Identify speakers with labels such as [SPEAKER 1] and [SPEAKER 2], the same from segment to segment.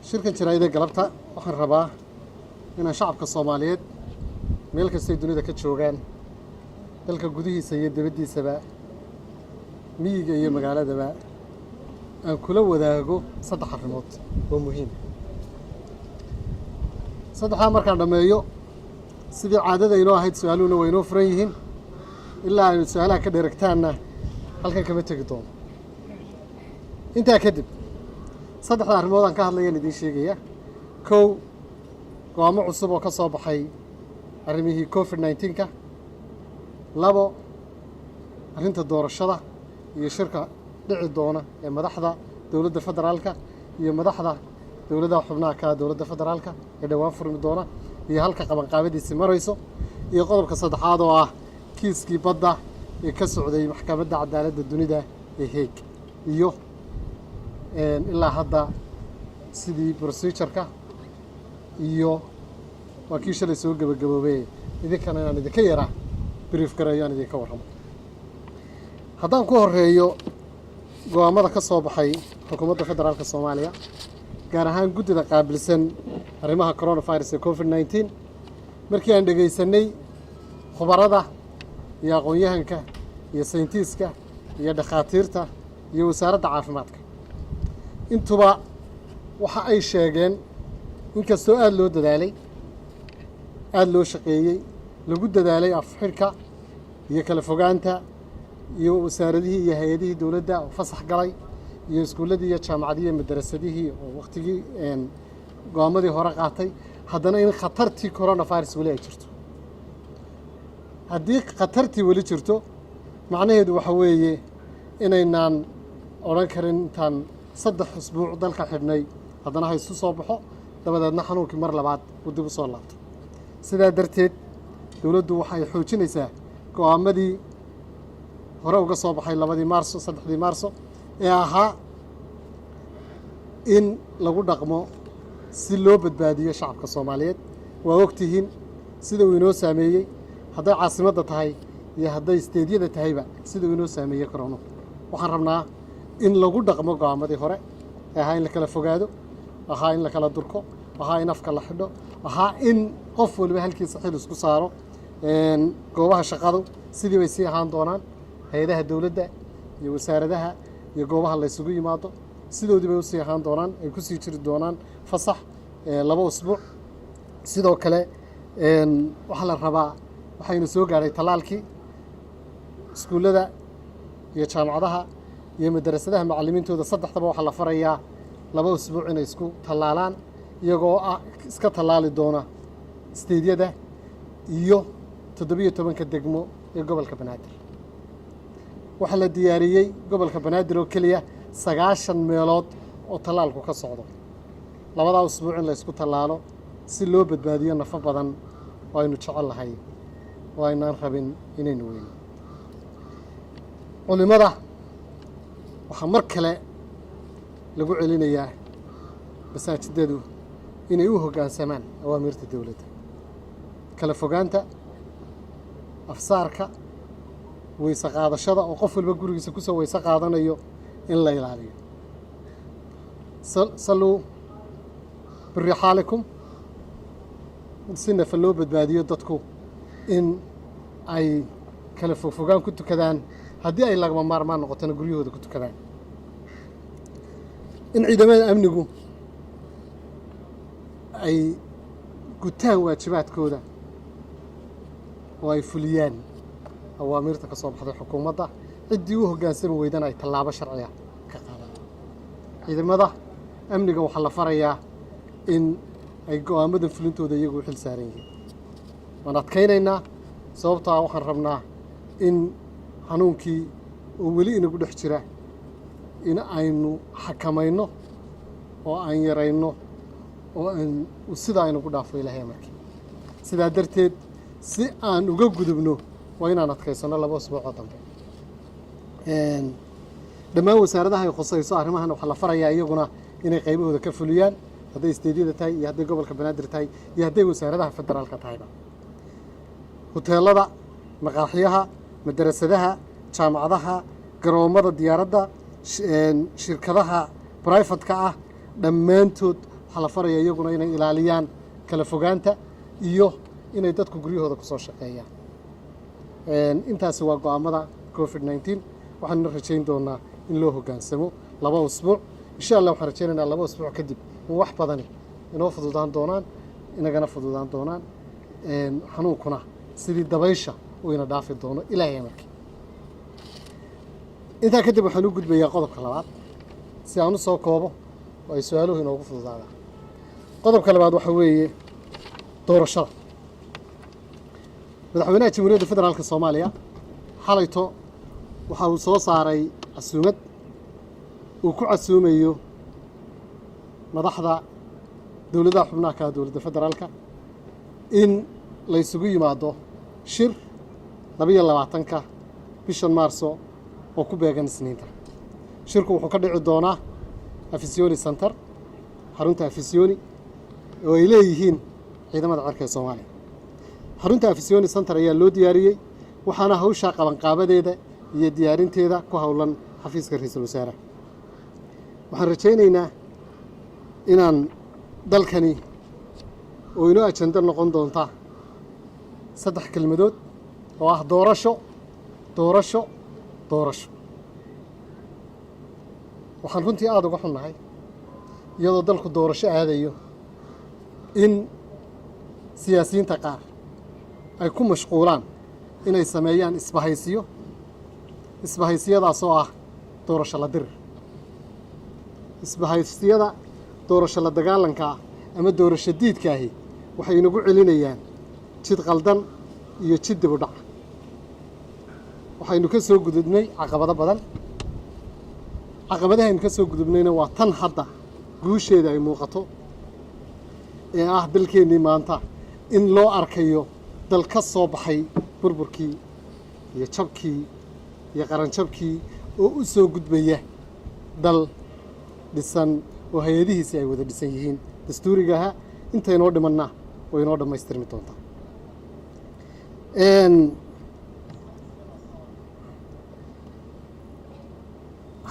[SPEAKER 1] shirkan jaraa'idka galabta waxaan rabaa inaan shacabka Soomaaliyeed meel kasta oo dunida ka joogaan dalka gudihiisa iyo dibaddiisaba miyiga iyo magaaladaba aan kula wadaago saddex arrimood oo muhiim saddexda markaan dhameeyo sidii caadada inoo ahayd su'aaluhuna way inoo furan yihiin ilaa ay su'aalaha ka dheregtaanna halkan kama tegi doono intaa kadib saddexda arrimood aan ka hadlayaan idiin sheegaya kow go'aamo cusub oo ka soo baxay arrimihii COVID-19-ka labo arrinta doorashada iyo shirka dhici doona ee madaxda dowladda federaalka iyo madaxda dowladda xubnaha ka dowladda federaalka ee dhawaan furmi doona iyo halka qabanqaabadiisi marayso iyo qodobka saddexaad oo ah kiiskii badda ee ka socday maxkamadda cadaaladda dunida ee Hague iyo ilaa hadda sidii procedure-ka iyo waa kii shalay soo gabagaboobay idinkana inaan idinka yaraa brief gareeyo aan idinka warramo haddaan ku horeeyo go'aamada ka soo baxay xukuumadda federaalka Soomaaliya gaar ahaan guddida qaabilsan arrimaha coronavirus ee COVID-19 markii aan dhageysanay khubarada iyo aqoon-yahanka iyo sayniska iyo dhakhaatiirta iyo wasaaradda caafimaadka intuba waxa ay sheegeen inkastoo aad loo dadaalay aad loo shaqeeyey lagu dadaalay afxirka iyo kala fogaanta iyo wasaaradihii iyo hay'adihii dowladda oo fasax galay iyo iskuuladii iyo jaamacadihii iyo madrasadihii oo waqtigii go'aamadii hore qaatay haddana in khatartii coronavirus weli ay jirto haddii khatartii weli jirto macnaheedu waxa weeye inaynaan odhan karin intaan 3 usbuuc dalka xidhnay haddana ha isu soo baxo dabadeedna xanuunkii mar labaad uu dib u soo laabto sidaa darteed dowladdu waxay xoojinaysaa go'aamadii hore uga soo baxay 2 Maarso 3 Maarso ee ahaa in lagu dhaqmo si loo badbaadiyo shacabka Soomaaliyeed waa ogtihiin sida uu inoo saameeyey hadday caasimadda tahay iyo hadday isteediyada tahayba sida uu inoo saameeyey corona waxaan rabnaa in lagu dhaqmo go'aamadii hore ee ahaa in la kala fogaado ahaa in la kala durko ahaa in afka la xidho ahaa in qof waliba halkiisa xil isku saaro goobaha shaqadu sidii bay sii ahaan doonaan hay'adaha dowladda iyo wasaaradaha iyo goobaha la isugu yimaado sidoodii bay u sii ahaan doonaan ay ku sii jiri doonaan fasax 2 usbuuc sidoo kale waxa la rabaa waxaynu soo gaaray talaalkii iskuulada iyo jaamacadaha iyo madrasadaha macallimiintooda saddexdaba waxa la farayaa 2 usbuuc inay isku talaalaan iyagoo iska talaali doona isteediyada iyo 17 degmo ee gobolka Banaadir waxa la diyaariyay gobolka Banaadir oo kaliya 9 meelood oo talaalku ka socdo 2 usbuuc in la isku talaalo si loo badbaadiyo nafo badan oo aynu jecel lahay oo aynaan rabin inaynu weyno culimada waxaa mar kale lagu celinayaa masaajidadu inay u hoggaansamaan awaamirta dowladda kala fogaanta afsaarka weyse qaadashada oo qof walba gurigiisa ku soo weyse qaadanayo in la ilaaliyo saluu birrixaalikum si nafa loo badbaadiyo dadku in ay kala fogfogaan ku tukadaan haddii ay lagama maarmaan noqotona guryahooda ku tukadaan in ciidamada amnigu ay gutaan waajibaadkooda oo ay fuliyaan awaamirta ka soo baxday xukuumadda ciddii u hoggaansami weydana ay tallaabo sharciya ka qaadaan ciidamada amniga waxaa la farayaa in ay go'aamadan fulintooda iyagu u xil saaran yihiin waan adkaynaynaa sababtaa waxaan rabnaa in xanuunkii oo weli inagu dhex jira in aynu xakamayno oo aan yarayno oo aan sida aynugu dhaafo ilaahay markii sidaa darteed si aan uga gudubno waa inaan adkaysano 2 usbuuc oo dambe dhammaan wasaaradaha ay khusayso arrimahan waxaa la farayaa iyaguna inay qaybahooda ka fuliyaan hadday isteediyada tahay iyo hadday gobolka Banaadir tahay iyo hadday wasaaradaha federaalka tahayba hoteelada maqaaxiyaha madrasadaha jaamacadaha garoomada diyaaradda shirkadaha private-ka ah dhammaantood waxaa la faraya iyaguna inay ilaaliyaan kala fogaanta iyo inay dadku guryahooda kusoo shaqeeyaan. intaasi waa go'aamada COVID-19 waxaanu rajayn doonaa in loo hoggaansamo 2 usbuuc insha Allah. waxaan rajaynaynaa 2 usbuuc kadib in wax badani inoo fududaan doonaan, inagana fududaan doonaan, xanuunkuna sidii dabaysha uu ina dhaafi doono ilaahay markii. intaa kadib waxaan u gudbayaa qodobka labaad si aan u soo koobo oo ay su'aaluhu inoogu fududaadaan. qodobka labaad waxa weeye doorashada. madaxweynaha jamhuuriyadda federaalka Soomaaliya xalayto waxa uu soo saaray casuumad uu ku casuumayo madaxda dowladaha xubnaha ka dowladda federaalka in la isugu yimaado shir 22ka bishan Maarso oo ku beegan Isniinta. shirku wuxuu ka dhici doonaa Afisiyoni Center, xarunta Afisiyoni oo ay leeyihiin ciidamada cirka ee Soomaaliya. xarunta Afisiyoni Center ayaa loo diyaariyey waxaana hawsha qabanqaabadeeda iyo diyaarinteeda ku howlan xafiiska ra'iisul wasaaraha. waxaan rajaynaynaa inaan dalkani oo inoo ajenda noqon doonta 3 kelmadood oo ah doorasho doorasho doorasho. waxaan runtii aad uga xunnahay iyadoo dalku doorasho aadayo in siyaasiyiinta qaar ay ku mashquulaan inay sameeyaan isbahaysiyadaas oo ah doorasho la dirir. isbahaysiyada doorasho la dagaalanka ama doorasho diidkaahi waxay inagu celinayaan jid qaldan iyo jid dib u dhac. waxaynu ka soo gudubnay caqabado badan. caqabadaha aynu ka soo gudubnayna waa tan hadda guusheeda ay muuqato ee ah dalkeennii maanta in loo arkayo dal ka soo baxay burburkii iyo jabkii iyo qaranjabkii oo u soo gudbaya dal dhisan oo hay-adihiisi ay wada dhisan yihiin dastuurigaha. intaynoo dhimanna way inoo dhammaystirmi doontaa.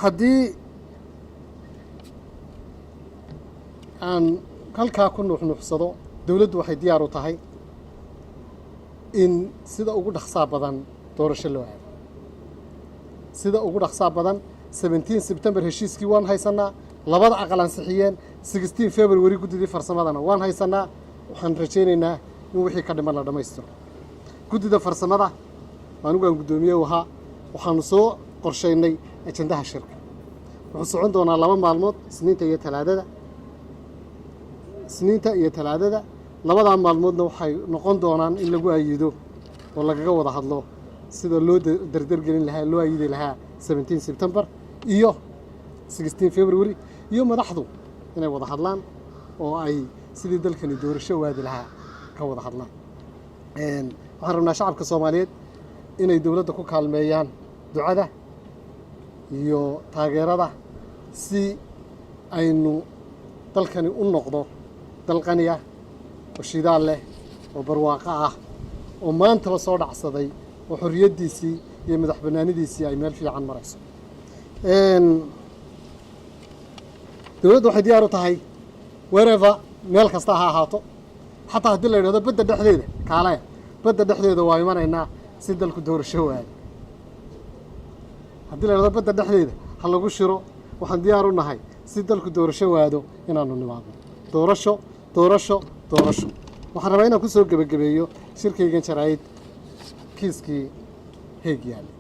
[SPEAKER 1] haddii aan halkaa ku nuuxnuuxsado, dowladdu waxay diyaar u tahay in sida ugu dhaqsaa badan doorasho loo aado. sida ugu dhaqsaa badan 17 September heshiiskii waan haysanaa, 2 aqal ansixiyeen, 16 February guddidii farsamadana waan haysanaa. waxaan rajaynaynaa in wixii ka dhiman la dhammaystiro. guddida farsamada anugaan guddoomiye u ahaa waxaanu soo qorshaynay ajendaha shirka. wuxuu socon doonaa 2 maalmood, Isniinta iyo Talaadada. 2 maalmoodna waxay noqon doonaan in lagu ayido oo lagaga wada hadlo sida loo dardargelin lahaa, loo ayidi lahaa 17 September iyo 16 February, iyo madaxdu inay wada hadlaan oo ay sidii dalkani doorasho waadi lahaa ka wada hadlaan. waxaan rabnaa shacabka Soomaaliyeed inay dowladda ku kaalmeeyaan ducada iyo taageerada si aynu dalkani u noqdo dal qani ah oo shidaal leh oo barwaaqo ah oo maantaba soo dhacsaday oo xorriyaddiisii iyo madax bannaanidiisii ay meel fiican marayso. dowladdu waxay diyaar u tahay wherever meel kasta ha ahaato, xataa haddii la yidhahdo badda dhexdeeda kaalaya, badda dhexdeeda waa imanaynaa si dalku doorasho waado. haddii la yidhahdo badda dhexdeeda ha lagu shiro, waxaan diyaar u nahay si dalku doorasho waado inaanu nimaadno. doorasho doorasho doorasho. waxaan rabaa inaan ku soo gebagabeeyo shirkaygan jaraa'id kiiskii Heeg yaalla.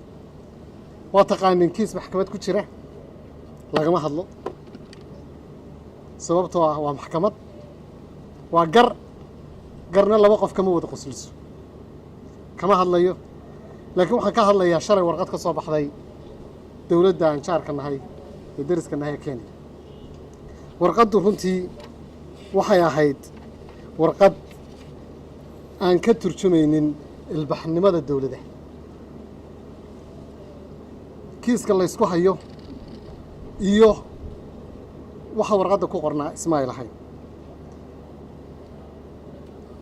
[SPEAKER 1] waa taqaanin kiis maxkamad ku jira lagama hadlo, sababtoo ah waa maxkamad, waa garna 2 qof kama wada qosliso, kama hadlayo. laakiin waxaan ka hadlayaa shalay warqad ka soo baxday dowladda aan jaarka nahay ee dariska nahay ee Kenya. warqaddu runtii waxay ahayd warqad aan ka turjumaynin ilbaxnimada dowladda. kiiska la isku hayo iyo waxa warqadda ku qornaa Ismaaciil ahay.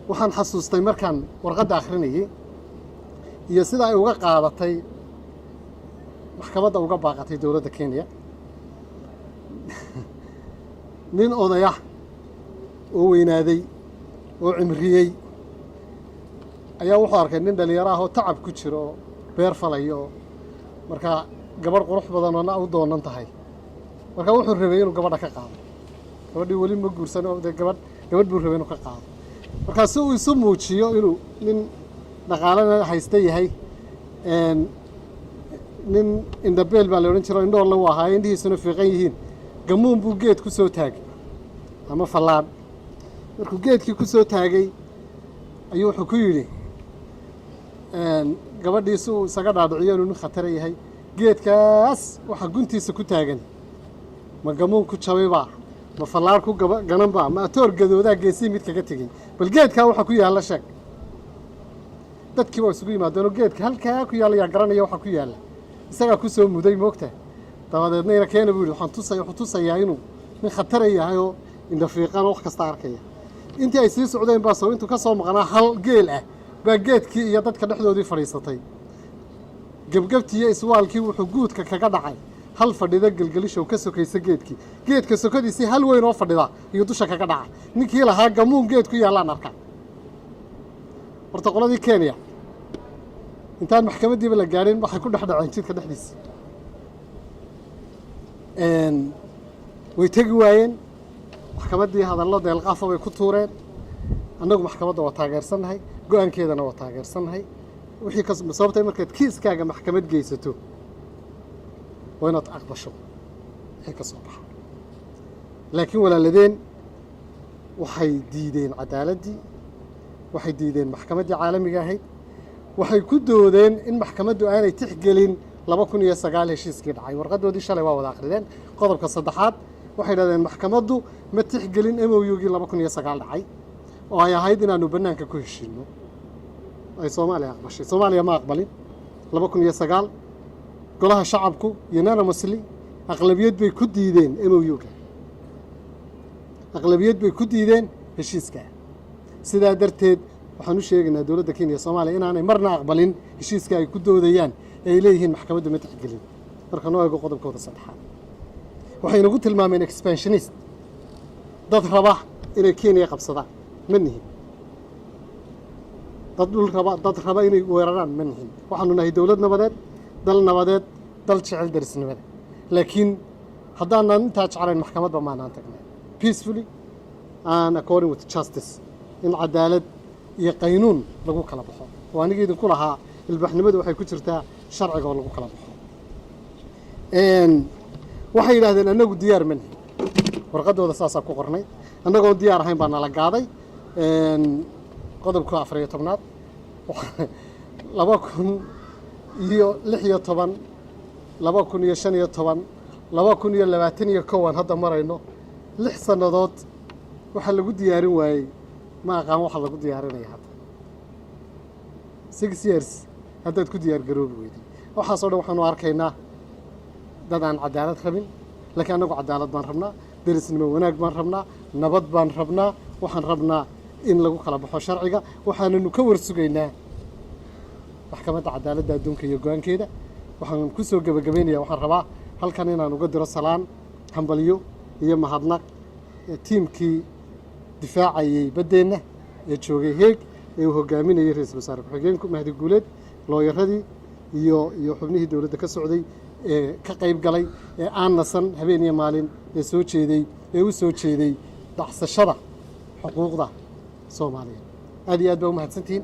[SPEAKER 1] waxaan xasuustay markaan warqadda akhrinayay iyo sida ay uga qaadatay maxkamadda uga baaqatay dowladda Kenya nin odaya oo weynaaday oo cimriyey ayaa wuxuu arkay nin dhalinyaro ah oo tacab ku jiro oo beer falayo oo markaa gabadh qurux badan oo u doonan tahay markaa wuxuu rabay inuu gabadha ka qaado gabadhii weli ma guursan oo gabadh buu rabay inuu ka qaado markaa si uu isu muujiyo inuu nin dhaqaalena haysta yahay nin indhabeel baa la odhan jiro indhoole u ahaa indhihiisuna fiiqan yihiin gamuun buu geed ku soo taagay ama fallaadh markuu geedkii ku soo taagay ayuu wuxuu ku yidhi gabadhii si uu isaga dhaadhiciyo inuu nin khatara yahay geedkaas waxa guntiisa ku taagan ma gamuun ku jabaybaa ma fallaadh ku gananbaa ma atoor gadoodaa geesii mid kaga tegey bal geedkaa waxa ku yaalla sheeg dadkii waa isugu yimaadeen oo geedka halkaa ku yaalla yaa garanaya waxa ku yaalla isagaa ku soo muday moogta dabadeedna ina keena buu yidhi wuxuu tusayaa inuu nin khatara yahay oo indha fiiqan wax kasta arkaya intii ay sii socdeen baa soo intuu ka soo maqnaa hal geel ah baa geedkii iyo dadka dhexdoodii fadhiisatay gebgebtii iyo iswaalkii wuxuu guudka kaga dhacay hal fadhida gelgelishow ka sokaysa geedka sokadiisii hal weyn oo fadhida iyo dusha kaga dhacay ninkii lahaa gamuun geed ku yaallaan arkaa horta qoladii Kenya intaan maxkamadiiba la gaarin waxay ku dhexdhaceen jidka dhexdiisa way tagi waayeen maxkamadii hadallo deelqaafo bay ku tuureen annagu maxkamadda waa taageersannahay go'aankeedana waa taageersannahay wixii ka sababtay markaad kiiskaaga maxkamad geysato waa inaad aqbasho wixii ka soo baxa laakiin walaaladeen waxay diideen cadaaladdii waxay diideen maxkamaddii caalamiga ahayd waxay ku doodeen in maxkamaddu aanay tixgelin 2009 heshiiskii dhacay warqadoodii shalay waa wada akhrideen qodobka saddexaad waxay yidhahdeen maxkamaddu ma tixgelin MOU-gii 2009 dhacay oo ay ahayd inaanu bannaanka ku heshiino ay Soomaaliya aqbashay Soomaaliya ma aqbalin 2009 golaha shacabku unanimously aqlabiyad bay ku diideen MOU-ga aqlabiyad bay ku diideen heshiiska sidaa darteed waxaan u sheegaynaa dowladda Kenya Soomaaliya inaanay marna aqbalin heshiiska ay ku doodayaan ay leeyihiin maxkamaddu ma tixgelin marka noo eego qodobkooda saddexaad waxay nagu tilmaameen expansionist dad raba inay Kenya qabsadaan ma nihin dad raba inay weeraraan ma nihin waxaanu nahay dowlad nabadeed dal nabadeed dal jecel darisnimada laakiin haddaanan intaa jeclayn maxkamadba maanaan tagnay peacefully and according with justice in cadaalad iyo qaynuun lagu kala baxo oo anigii idinku lahaa ilbaxnimadu waxay ku jirtaa sharciga oo lagu kala baxo waxay yidhaahdeen annagu diyaar ma nihin warqadooda saasaa ku qornay annagoon diyaar ahayn baa nala gaaday qodobka 14aad 2016 2015 2021 hadda marayno 6 sanadood waxa lagu diyaarin waayay ma aqaan waxa lagu diyaarinaya hadda 6 years haddaad ku diyaar garoobi weyday waxaasoo dhan waxaanu arkaynaa dad aan cadaalad rabin laakiin annagu cadaalad baan rabnaa derisnimo wanaag baan rabnaa nabad baan rabnaa waxaan rabnaa in lagu kala baxo sharciga waxaananu ka warsugaynaa maxkamadda cadaaladda adduunka iyo go'aankeeda waxaan ku soo gabagabeynayaa waxaan rabaa halkan inaan uga diro salaan hambalyo iyo mahadnaq tiimkii difaacayay baddeenna ee joogay heeg ee uu hogaaminayay ra'iisul wasaare ku-xigeenku Mahdi Guuleed looyaradii iyo xubnihii dowladda ka socday ee ka qayb galay ee aan nasan habeen iyo maalin ee soo jeeday ee u soo jeeday dhacsashada xuquuqda Soomaaliya aad iyo aad baa u mahadsantihiin